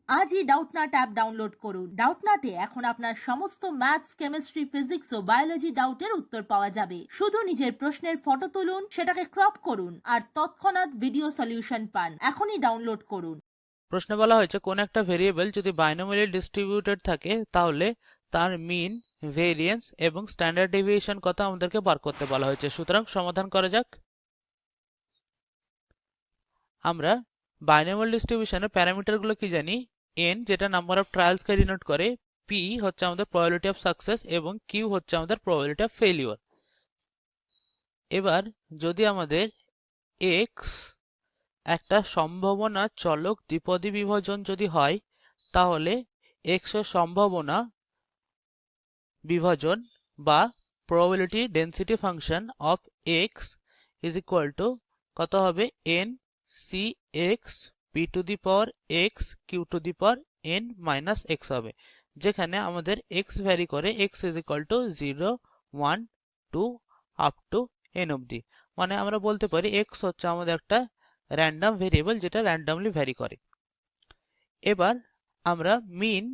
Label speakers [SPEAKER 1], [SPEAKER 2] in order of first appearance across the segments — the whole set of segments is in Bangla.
[SPEAKER 1] আজই ডাউটনাট অ্যাপ ডাউনলোড করুন। ডাউটনাটে এখন আপনার সমস্ত ম্যাথস, কেমিস্ট্রি, ফিজিক্স ও বায়োলজি ডাউটের উত্তর পাওয়া যাবে। শুধু নিজের প্রশ্নের ফটো তুলুন, সেটাকে ক্রপ করুন আর তৎক্ষণাৎ ভিডিও সলিউশন পান। এখনই ডাউনলোড করুন।
[SPEAKER 2] প্রশ্নে বলা হয়েছে কোন একটা ভেরিয়েবল যদি বাইনোমিয়ালি ডিস্ট্রিবিউটেড থাকে তাহলে তার মিন, ভেরিয়েন্স এবং স্ট্যান্ডার্ড ডেভিয়েশন কত আমাদেরকে বার করতে বলা হয়েছে। সুতরাং সমাধান করা যাক। আমরা বাইনোমিয়াল ডিস্ট্রিবিউশনের প্যারামিটারগুলো কি জানি? n যেটা নাম্বার অফ ট্রায়ালসকে ডিনোট করে, p হচ্ছে আমাদের প্রবাবিলিটি অফ সাকসেস এবং q হচ্ছে আমাদের প্রবাবিলিটি অফ ফেলিওর। এবার যদি আমাদের x একটা সম্ভাবনা চলক দ্বিপদী বিভাজন যদি হয়, তাহলে x এর সম্ভাবনা বিভাজন বা probability density function of x is equal to কত হবে? n cx p to the power x q to the power n minus x হবে, যেখানে আমাদের x ভ্যারি করে x is equal to 0 1 2 up to n অবধি। মানে আমরা বলতে পারি x হচ্ছে আমাদের একটা র্যান্ডম ভেরিয়েবল যেটা র্যান্ডমলি ভ্যারি করে। এবার আমরা মিন,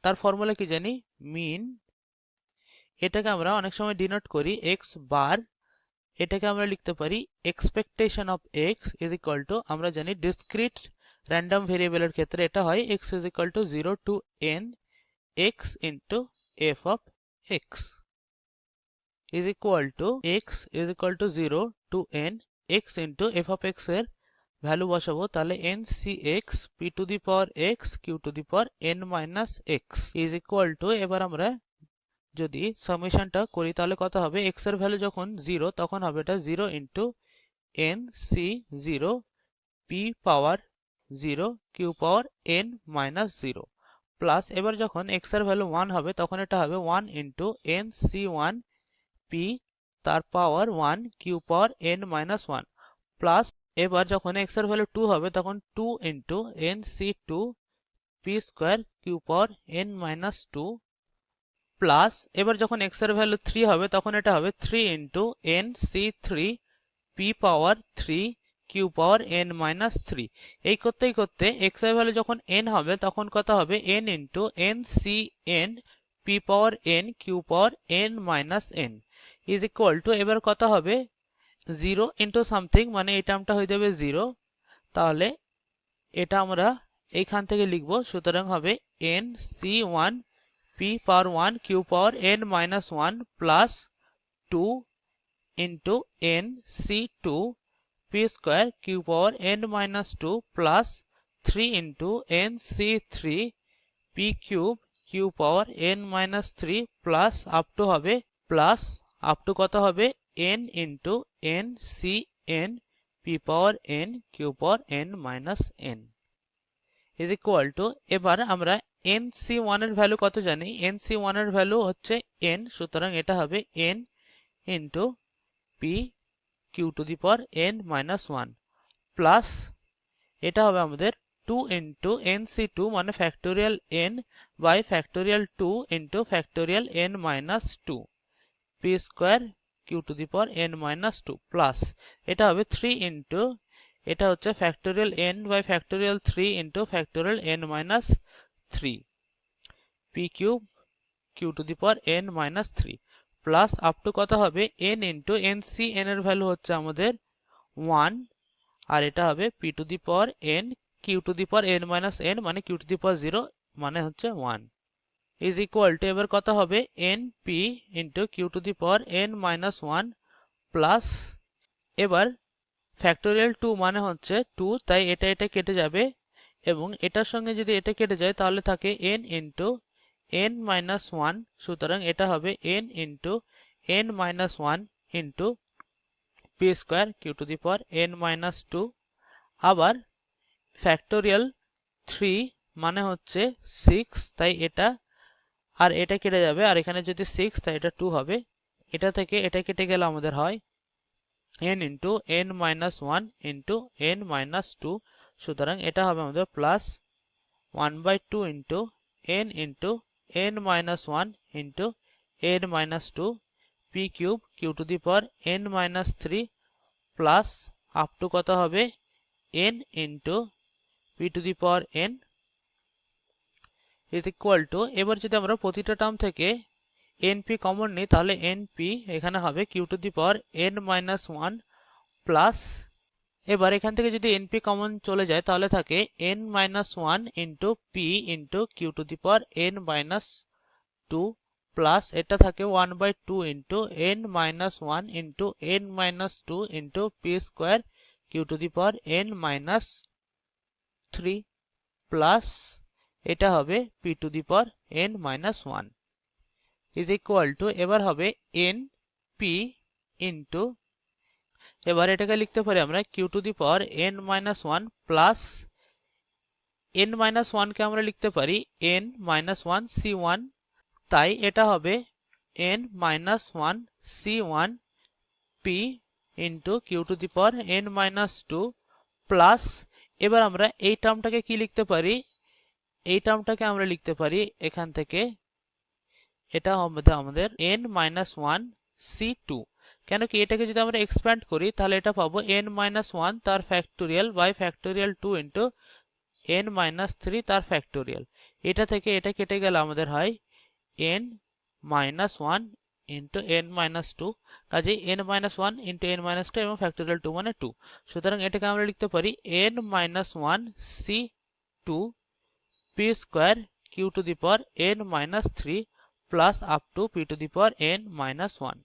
[SPEAKER 2] তার ফর্মুলা কি জানি? মিন এটাকে আমরা অনেক সময় ডিনোট করি x বার। এটাকে আমরা লিখতে পারি expectation of x is equal to, আমরা জানি ডিসক্রিট র্যান্ডম ভেরিয়েবলের ক্ষেত্রে এটা হয় x is equal to 0 to n x into f of x is equal to x is equal to 0 to n x into f of x এর ভ্যালু বসাবো, তাহলে n cx p to the power x q to the power n minus x is equal to, এবার আমরা যদি সামেশনটা করি তাহলে কত হবে? x এর ভ্যালু যখন 0 তখন হবে এটা 0 ইন্টু n c0 p পাওয়ার 0 q পাওয়ার n মাইনাস 0 প্লাস, এবার যখন x এর ভ্যালু 1 হবে তখন এটা হবে 1 ইন্টু n c1 p তার পাওয়ার 1 q পাওয়ার n মাইনাস 1 প্লাস, এবার যখন x এর ভ্যালু 2 হবে তখন 2 into n c2 p square q পাওয়ার n মাইনাস 2 প্লাস, এবার যখন x এর ভ্যালু 3 হবে তখন এটা হবে 3 ইন্টু n c3 p পাওয়ার 3 q পাওয়ার n মাইনাস 3। এই করতে করতে x এর ভ্যালু যখন n হবে তখন কত হবে? n into n c n p power n q power n minus n is equal to, এবার কত হবে? 0 ইন্টু সামথিং, মানে এই টার্মটা হয়ে যাবে 0। তাহলে এটা আমরা এইখান থেকে লিখব। সুতরাং হবে n c1 p পাওয়ার 1 q পাওয়ার n minus 1 plus 2 into n c2 p square q পাওয়ার n minus 2 plus 3 into n c3 p cube q পাওয়ার n minus 3 plus up two হবে, প্লাস আপ টু কত হবে? n into n c n p power n q power n minus n is equal to, এবার আমরা nc1 এর ভ্যালু কত জানি? nc1 এর ভ্যালু হচ্ছে n, সুতরাং এটা হবে n into p q to the power n minus 1 plus, এটা হবে আমাদের 2 ইন্টু nc2 মানে factorial n by factorial 2 into factorial n minus 2 p square q to the power n minus 2 plus, এটা হবে 3 ইন্টু, এটা হচ্ছে factorial n by factorial 3 into factorial n minus 3 p cube q to the power n minus 3 plus up to কত হবে? n ইন্টু ncn এর ভ্যালু হচ্ছে আমাদের 1 আর এটা হবে p to the power n q to the power n minus n মানে q টু দি পাওয়ার 0 মানে হচ্ছে 1 ইজ ইকুয়াল টু, এবার কত হবে? np into q to the power n minus 1 plus, এবার ফ্যাক্টোরিয়াল 2 মানে হচ্ছে 2, তাই এটা কেটে যাবে এবং এটার সঙ্গে যদি এটা কেটে যায় তাহলে থাকে n ইন্টু n মাইনাস 1, সুতরাং এটা হবে n into n minus 1 into p square q to the power n minus 2। আবার ফ্যাক্টোরিয়াল 3 মানে হচ্ছে 6, তাই এটা আর এটা কেটে যাবে আর এখানে যদি 6 তাই এটা 2 হবে। এটা থেকে এটা কেটে গেলে আমাদের হয় n into n minus 1 into n minus 2, সুতরাং এটা হবে আমাদের plus 1/2 into n into n minus 1 into n minus 2 p cube q to the power n minus 3 plus up to কত হবে? n into p to the power n is equal to, এবার যদি আমরা প্রতিটা টার্ম থেকে np কমন নিই তাহলে np এখানে হবে q to the power n minus 1 plus, এবার এখান থেকে যদি np কমন চলে যায় তাহলে থাকে n minus 1 into p into q to the power n minus 2 plus এটা থাকে 1 by 2 into n minus 1 into n minus 2 into p square q to the power n minus 3 plus এটা হবে p to the power n minus 1 is equal to, এবার হবে n p ইন্টু, এবার এটাকে লিখতে পারি আমরা q to the power n minus 1 plus n minus 1 কে আমরা লিখতে পারি n মাইনাস 1 c1, তাই এটা হবে n minus 1 c1 p into q to the power n minus 2 plus, এবার আমরা এই টার্মটাকে কি লিখতে পারি, এই টার্মটাকে আমরা লিখতে পারি এখান থেকে, এটা হবে আমাদের n মাইনাস 1 c2, কেন কি এটাকে যদি আমরা এক্সপ্যান্ড করি তাহলে এটা পাবো n মাইনাস 1 তার factorial by factorial 2 into n minus 3 তার ফ্যাক্টোরিয়াল, এটা থেকে এটা কেটে গেলে আমাদের হয় n minus 1 into n minus 2, কাজেই n minus 1 into n minus 2 এবং ফ্যাক্টোরিয়াল 2 মানে 2, সুতরাং এটাকে আমরা লিখতে পারি n minus 1 c2 p square q to the power n minus 3 plus up to p to the power n minus 1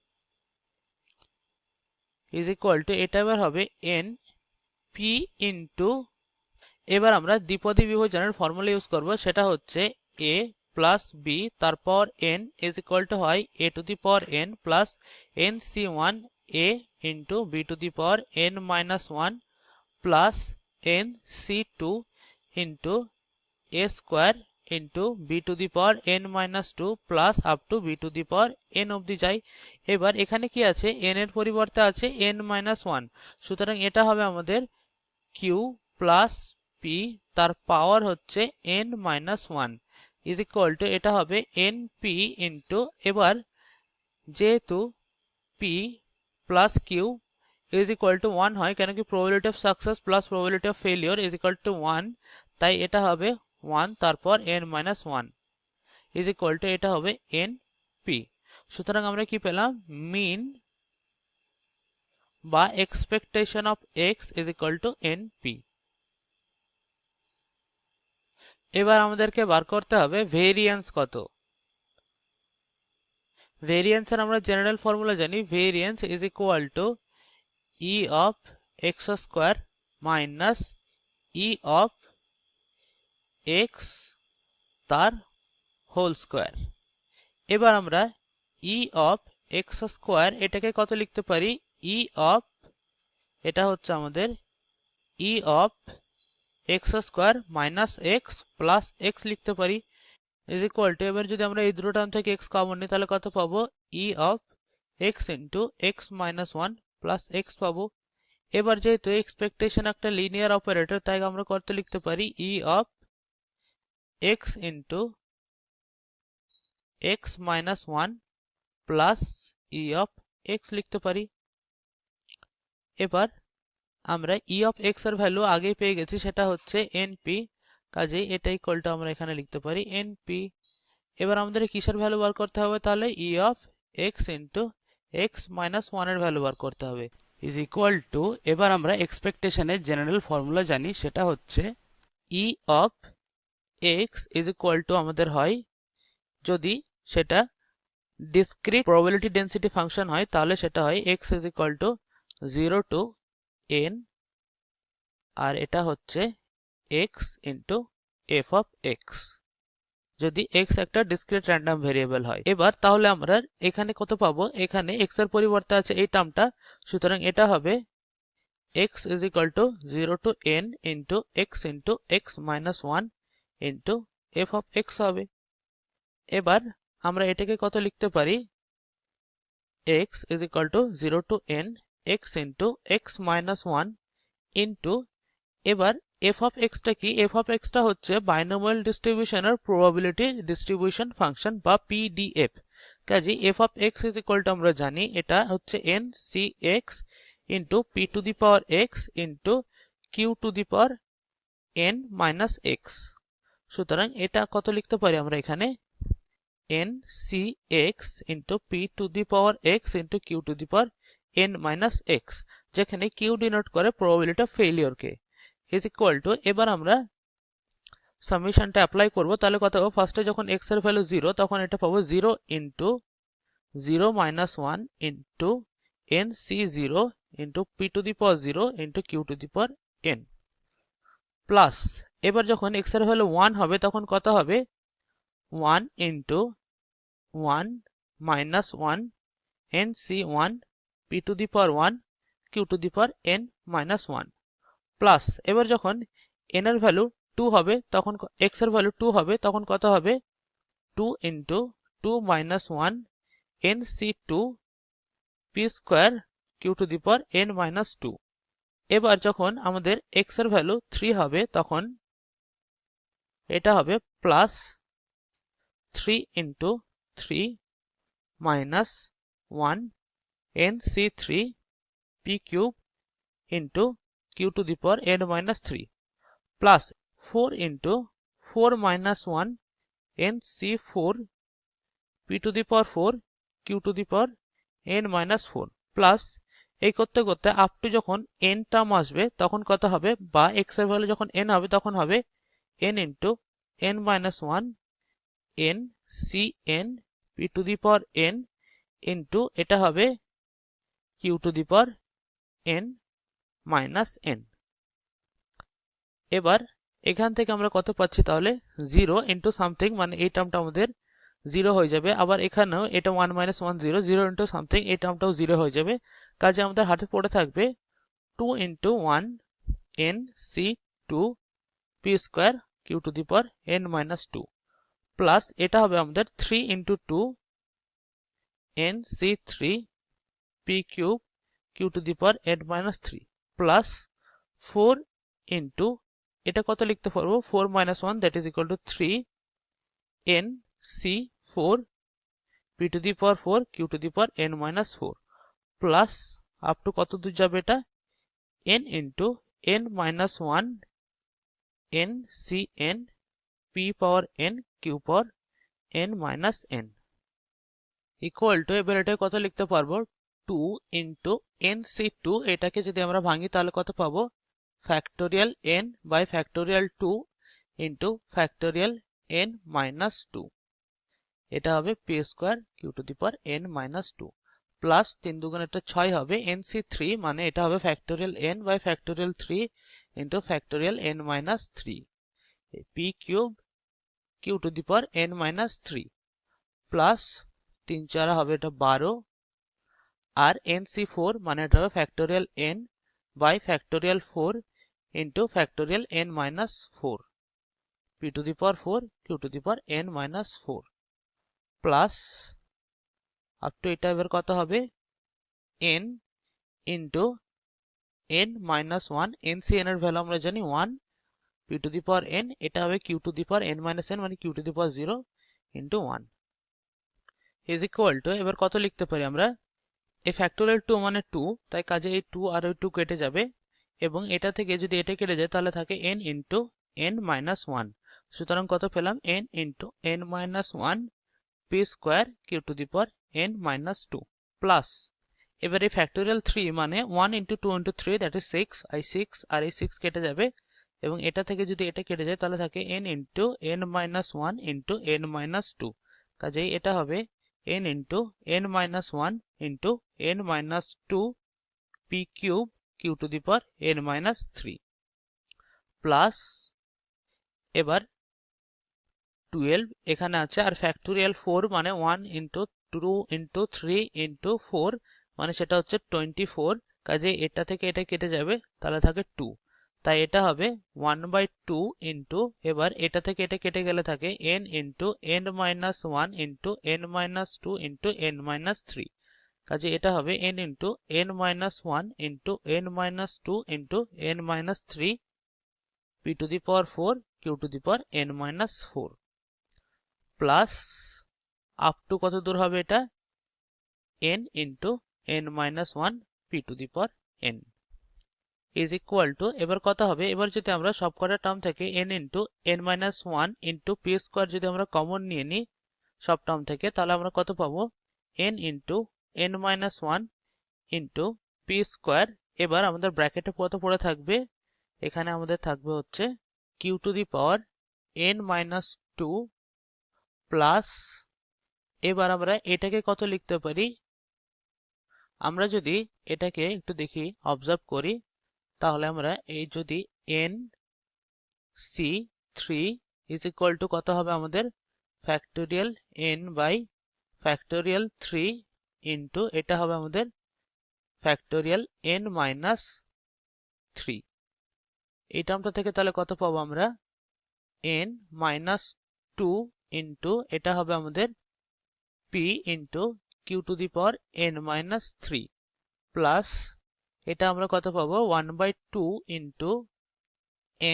[SPEAKER 2] is equal to, এটা এবার হবে n p ইন্টু, এবার আমরা দ্বিপদী বিভাজনের ফর্মুলা ইউজ করব, সেটা হচ্ছে a প্লাস b তারপর n ইজ ইকুয়াল টু হয় a two the power n plus n c1 a into b two the power n minus 1 plus n c2 into a square into b two the power n minus 2 plus up two b two the power n অবধি যাই। এবার এখানে কি আছে, n এর পরিবর্তে আছে n মাইনাস 1, সুতরাং এটা হবে আমাদের q প্লাস p তার পাওয়ার হচ্ছে n minus 1 is equal to, এটা হবে np ইন্টু, এবার যেহেতু p plus q is equal two 1 হয়, কেন কি probability of success plus probability of failure is equal two 1, তাই এটা হবে 1 তারপর n minus 1 is equal to, এটা হবে np, সুতরাং আমরা কি পেলাম, মিন বা expectation of x is equal two np। এবার আমাদেরকে বার করতে হবে ভেরিয়েন্স কত। ভেরিয়েন্সের আমরা জেনারেল ফর্মুলা জানি, variance is equal to e of x square minus e of x তার হোল স্কোয়ার। এবার আমরা e অফ x স্কোয়ার এটাকে কত লিখতে পারি, e অফ, এটা হচ্ছে আমাদের e of x square minus x plus x লিখতে পারি ইজ ইকুয়াল টু, এবার যদি আমরা এই দুটো টার্ম থেকে x কমন নিই তাহলে কত পাবো, e of x into x minus 1 plus x পাবো। এবার যেহেতু এক্সপেকটেশন একটা লিনিয়ার অপারেটর, তাই আমরা কত লিখতে পারি, e of x into x minus 1 plus e of x লিখতে পারি। এবার আমরা e অফ x এর ভ্যালু আগেই পেয়ে গেছি, সেটা হচ্ছে np, কাজেই এটা ইকুয়াল টু আমরা এখানে লিখতে পারি np। এবার আমাদের কিসের ভ্যালু বার করতে হবে, তাহলে e of x into x minus 1 এর ভ্যালু বার করতে হবে ইজ ইকুয়াল টু, এবার আমরা এক্সপেকটেশনের জেনারেল ফর্মুলা জানি, সেটা হচ্ছে e of x is equal two আমাদের হয়, যদি সেটা ডিসক্রিট প্রবাবিলিটি ডেন্সিটি ফাংশন হয় তাহলে সেটা হয় x is equal to 0 to n, আর এটা হচ্ছে x into f of x, যদি x একটা ডিসক্রিট র্যান্ডম ভেরিয়েবল হয়। এবার তাহলে আমরা এখানে কত পাবো, এখানে x এর পরিবর্তে আছে এই টার্মটা, সুতরাং এটা হবে x is equal to 0 to n into x minus 1 into f of x হবে। এবার আমরা এটাকে কত লিখতে পারি, x is equal to 0 to n x into x minus 1 into, এবার f অফ x টা কি, f অফ x টা হচ্ছে বাইনোমিয়াল ডিস্ট্রিবিউশনের প্রবাবিলিটি ডিস্ট্রিবিউশন ফাংশন বা pdf, কাজে f of x is equal to আমরা জানি এটা হচ্ছে n cx into p to the power x into q to the power n minus x, সুতরাং এটা কত লিখতে পারি আমরা এখানে n cx into p to the power x into q to the power n minus x, যেখানে q ডিনোট করে probability of failure K, is equal to, এবার আমরা সামেশনটা অ্যাপ্লাই করব। তাহলে কত হবে, ফার্স্টে যখন x এর ভ্যালু 0 তখন এটা পাবো 0 into 0 minus 1 into n c0 into p to the power 0 into q to the power n plus, এবার যখন x এর ভ্যালু 1 হবে তখন কত হবে 1 into 1 minus 1 n c1 p to the power 1 q to the power n minus 1 plus, এবার যখন n এর ভ্যালু 2 হবে তখন x এর ভ্যালু 2 হবে তখন কত হবে 2 into 2 minus 1 n c2 p square q to the power n minus 2। এবার যখন আমাদের x এর ভ্যালু 3 হবে তখন এটা হবে plus 3 into 3 minus 1 n c3 p cube into q to the power n minus 3 plus 4 into 4 minus 1 n c4 p to the power 4 q to the power n minus 4 plus, এই করতে করতে আপ টু যখন n টার্ম আসবে তখন কত হবে, বা x এর ভ্যালু যখন n হবে তখন হবে n into n minus 1 n cn p to the power n into এটা হবে q to the power n minus n। এবার এখান থেকে আমরা কত পাচ্ছি, তাহলে 0 into something, মানে এই টার্মটা আমাদের 0 হয়ে যাবে। আবার এখানেও এটা 1 minus 1 0 0 into something, এই টার্মটাও 0 হয়ে যাবে। কাজে আমাদের হাতে পড়ে থাকবে 2 into 1 n c2 p square q to the power n minus 2 plus, এটা হবে আমাদের 3 into 2 n c3 p cube q to the power n minus 3 plus 4 into, এটা কত লিখতে পারবো 4 minus 1 that is equal to 3 n c4 p to the power 4 q to the power n minus 4 plus up to কত দূর যাবে এটা n into n minus 1 n cn p power n q power n minus n equal to, এবার এটা কত লিখতে পারবো 2 into n c2, এটাকে যদি আমরা ভাঙি তাহলে কত পাবো factorial n by factorial 2 into factorial n minus 2, এটা হবে p square q to the power n minus 2 plus 3 দুগুণ এটা 6 হবে nc3, মানে এটা হবে factorial n by factorial 3 into factorial n minus 3 p cube q to the power n minus 3 plus 3 4 হবে এটা 12 আর nc4, মানে এটা হবে factorial n by factorial 4 into factorial n minus 4 p to the power 4 q to the power n minus 4 plus up two এটা এবার কত হবে n into n minus 1 ncn এর ভ্যালু আমরা জানি 1 p to the power n, এটা হবে q to the power n minus n, মানে q to the power 0 into 1 is equal to, এবার কত লিখতে পারি আমরা, এই ফ্যাক্টোরিয়াল 2 মানে 2, তাই কাজে এই 2 আর ওই 2 কেটে যাবে এবং এটা থেকে যদি এটা কেটে যায় তাহলে থাকে n into n minus 1, সুতরাং কত পেলাম n into n minus 1 p square q to the power n minus 2 plus, এবার এই ফ্যাক্টোরিয়াল 3 মানে 1 into 2 into 3 that is 6, এই 6 আর এই 6 কেটে যাবে এবং এটা থেকে যদি এটা কেটে যায় তাহলে থাকে n into n minus 1 into n minus 2, কাজেই এটা হবে n into n minus 1 into n minus 2 p cube q to the power n minus 3 plus, এবার 12 এখানে আছে আর ফ্যাক্টোরিয়াল 4 মানে 1 into 2 into 3 into 4, মানে সেটা হচ্ছে 24, কাজে এটা থেকে এটা কেটে যাবে তাহলে থাকে 2, তাই এটা হবে 1/2 into, এবার এটা থেকে এটা কেটে গেলে থাকে n into n minus 1 into n minus 2 into n minus 3, কাজে এটা হবে n into n minus 1 into n minus 2 into n minus 3 p to the power 4 q to the power n minus 4 plus up to কত দূর হবে এটা n into n minus 1 p to the power n। Is equal to, এবার কত হবে, এবার যদি আমরা সবকটা টার্ম থেকে n into n minus one into p square যদি আমরা কমন নিয়ে নিই সব টার্ম থেকে, তাহলে আমরা কত পাবো, n into n minus one into p square. এবার আমাদের ব্র্যাকেটে কত পড়ে থাকবে, এখানে আমাদের থাকবে হচ্ছে q to the power n minus two plus, এবার আমরা এটাকে কত লিখতে পারি, আমরা যদি এটাকে একটু দেখি অবজার্ভ করি, তাহলে আমরা এই যদি n c 3 is equal to কত হবে আমাদের, factorial n by factorial 3 into এটা হবে আমাদের ফ্যাক্টোরিয়াল n মাইনাস 3। এই টার্মটা থেকে তাহলে কত পাবো আমরা, n মাইনাস টু ইন্টু এটা হবে আমাদের p into q to the power n minus 3 plus এটা আমরা কত পাবো, 1/2 into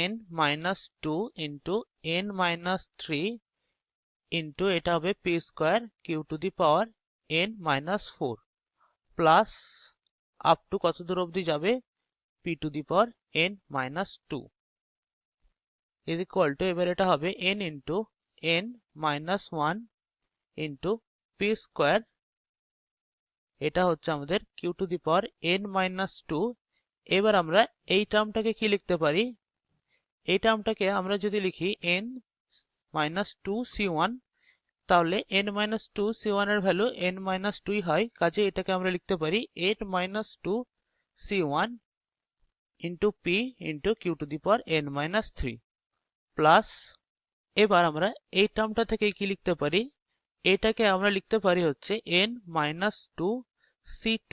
[SPEAKER 2] n minus two into n minus 3 into এটা হবে p square q to the power n minus 4 plus up to কত দূর অবধি যাবে, p to the power n minus 2 is equal to, এবার এটা হবে n into n minus 1 into p square, এটা হচ্ছে আমাদের Q to the power n minus 2। এবার আমরা এই টার্মটাকে কি লিখতে পারি, এই টার্মটাকে আমরা যদি লিখি n মাইনাস টু c1, তাহলে n মাইনাস টু c1 এর ভ্যালু n মাইনাস 2 হয়, কাজে এটাকে আমরা লিখতে পারি n minus two c1 into p into q to the power n minus 3 plus, এবার আমরা এই টার্মটা থেকে কি লিখতে পারি, এটাকে আমরা লিখতে পারি হচ্ছে n মাইনাস টু c2,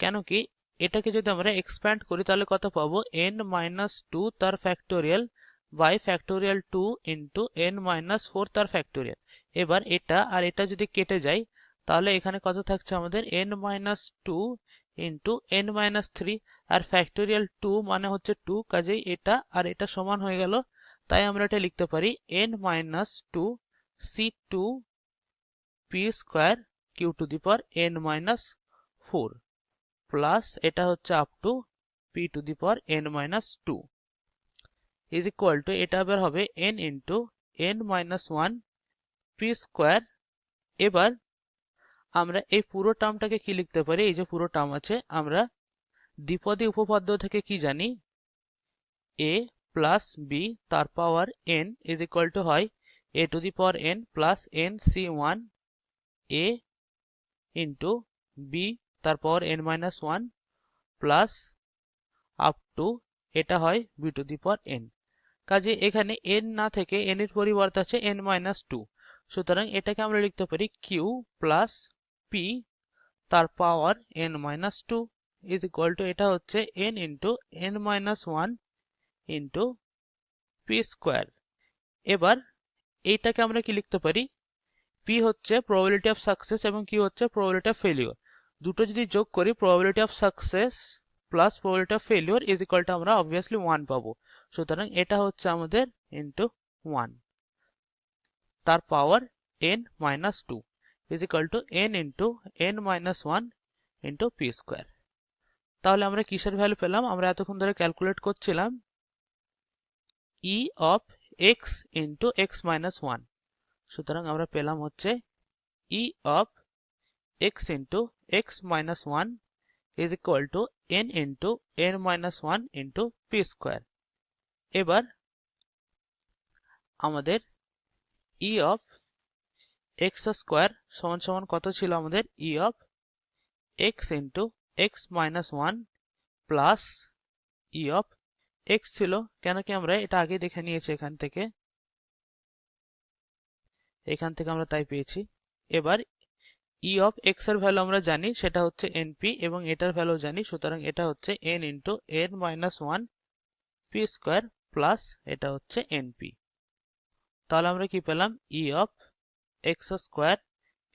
[SPEAKER 2] কেন কি এটাকে যদি আমরা এক্সপ্যান্ড করি তাহলে কত পাবো, n মাইনাস টু তার factorial by factorial 2 into n minus 4 তার ফ্যাক্টোরিয়াল। এবার এটা আর এটা যদি কেটে যায় তাহলে এখানে কত থাকছে আমাদের, n minus two into n minus 3, আর ফ্যাক্টোরিয়াল 2 মানে হচ্ছে 2, কাজেই এটা আর এটা সমান হয়ে গেল, তাই আমরা এটা লিখতে পারি n minus two c2 p square q to the power n minus 4 plus এটা হচ্ছে up to p to the power n minus 2 is equal to, এটা আবার হবে n into n minus 1 p square. এবার আমরা এই পুরো টার্মটাকে কি লিখতে পারি, এই যে পুরো টার্ম আছে, আমরা দ্বিপদী উপপাদ্য থেকে কি জানি, a প্লাস b তার পাওয়ার n ইজ ইকুয়াল টু হয় a two the power n plus n c1 a into b তার পাওয়ার n minus 1 plus up two এটা হয় b two the power n। কাজে এখানে n না থেকে n এর পরিবর্তে আছে n মাইনাস 2, সুতরাং এটাকে আমরা লিখতে পারি q প্লাস p তার পাওয়ার n minus 2 is equal to, এটা হচ্ছে n into n minus 1 into p square. এবার এইটাকে আমরা কি লিখতে পারি, p হচ্ছে প্রবাবিলিটি অফ সাকসেস এবং q হচ্ছে প্রবাবিলিটি অফ ফেলিওর, দুটো যদি যোগ করি probability of success plus probability of failure is equal to আমরা অবভিয়াসলি 1 পাবো, সুতরাং এটা হচ্ছে আমাদের ইন্টু 1 তার পাওয়ার n minus 2 is equal to n into n minus 1 into p square. তাহলে আমরা কিসের ভ্যালু পেলাম, আমরা এতক্ষণ ধরে ক্যালকুলেট করছিলাম e of x into x minus 1, সুতরাং আমরা পেলাম হচ্ছে e of x into x minus 1 is equal to n into n minus 1 into p square. এবার আমাদের e of x স্কোয়ার সমান সমান কত ছিল, আমাদের e of x into x minus 1 plus e of x ছিল, কেন কি আমরা এটা আগে দেখে নিয়েছি এখান থেকে আমরা তাই পেয়েছি। এবার e of x এর ভ্যালু আমরা জানি, সেটা হচ্ছে np, এবং এটার ভ্যালু জানি, সুতরাং এটা হচ্ছে n into n minus 1 p square plus এটা হচ্ছে np। তাহলে আমরা কি পেলাম, e of x square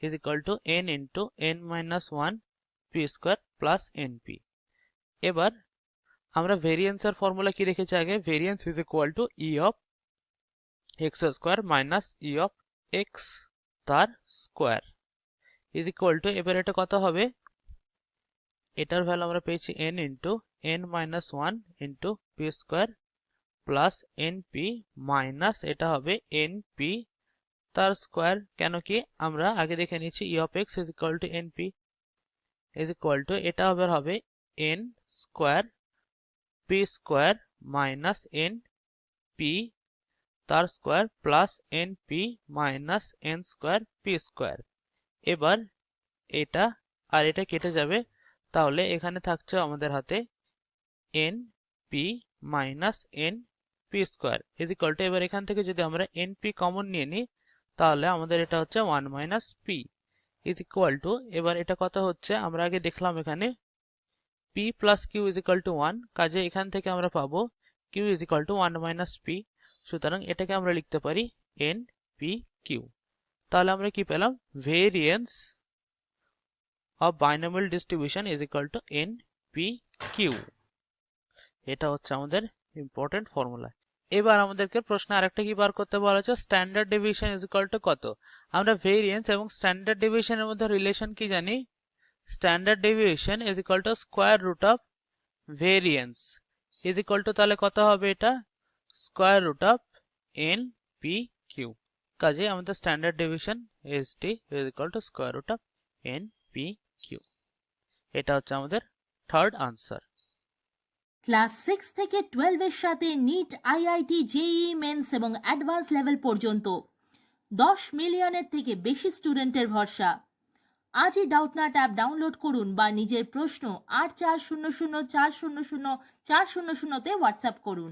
[SPEAKER 2] is equal to n into n minus 1 p square plus np। এবার আমরা ভেরিয়েন্সের ফর্মুলা কি রেখেছি আগে, variance is equal to e of x square minus e of x তার স্কোয়ার ইজ ইকুয়াল টু, এবার এটা কত হবে, এটার ভ্যালু আমরা পেয়েছি n into n minus one into p square plus np minus এটা হবে এনপি তার স্কোয়ার। কেন কি আমরা আগে দেখে নিচ্ছি E of X is equal to n p is equal to এটা হবে n square p square minus n p তার square plus n p minus n square p square. এবার এটা আর এটা কেটে যাবে, তাহলে এখানে থাকছে আমাদের হাতে N p minus n P square is equal to, এবার এখান থেকে যদি আমরা এন পি কমন নিয়ে নিই তাহলে আমাদের এটা হচ্ছে one minus p is equal to, এবার এটা কত হচ্ছে আমরা আগে দেখলাম এখানে p plus q is equal to one, কাজে এখান থেকে আমরা পাবো q is equal to one minus p. সুতরাং এটাকে আমরা লিখতে পারি এন পি কিউ। তাহলে আমরা কি পেলাম, variance of binomial distribution is equal to n p q. এটা হচ্ছে আমাদের ইম্পর্টেন্ট ফর্মুলা। এবার আমাদেরকে প্রশ্নে আরেকটা কি বার করতে বলা হচ্ছে, standard deviation is equal to কত। আমরা ভেরিয়েন্স এবং স্ট্যান্ডার্ড ডেভিয়েশনের মধ্যে রিলেশন কি জানি, standard deviation is equal to square root of variance is equal to, তাহলে কত হবে এটা, square root of n p q. কাজে আমাদের standard deviation ST is equal to square root of n p q. এটা হচ্ছে আমাদের থার্ড আনসার।
[SPEAKER 1] ক্লাস 6 থেকে 12 এর সাথে নিট, আইআইটি, জেইই মেন্স এবং অ্যাডভান্স লেভেল পর্যন্ত 10 মিলিয়নের থেকে বেশি স্টুডেন্টের ভরসা। আজই ডাউটনাট অ্যাপ ডাউনলোড করুন বা নিজের প্রশ্ন 8400400400 তে হোয়াটসঅ্যাপ করুন।